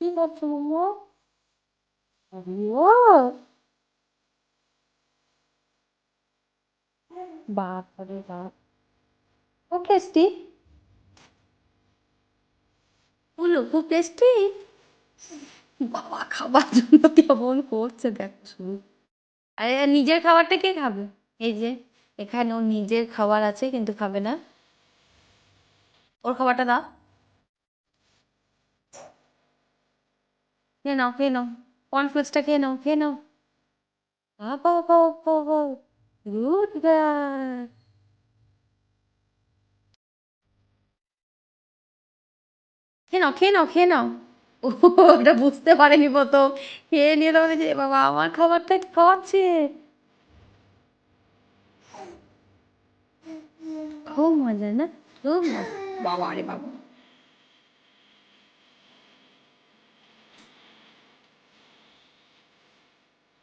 কি করছো মোমো? ও বাপরে বাপ, খুব টেস্টি। বলো খুব টেস্টি। বাবা খাবার জন্য কেমন করছে দেখো শুধু। আরে নিজের খাবারটা কে খাবে? এই যে এখানে ওর নিজের খাবার আছে কিন্তু খাবে না। ওর খাবারটা দাও। খেয়ে নাও খেয়ে নাও, কর্নফ্লেক্সটা খেয়ে নাও খেয়ে নাও। বাবা বাবা বাবা, গুড গার্ল। খেয়ে নাও খেয়ে নাও খেয়ে নাও। ও, ওটা বুঝতে পারেনি প্রথম। খেয়ে নিয়ে তখন যে বাবা আমার খাবারটা খাওয়াচ্ছে। খুব মজা না? খুব মজা। বাবা রে বাবা,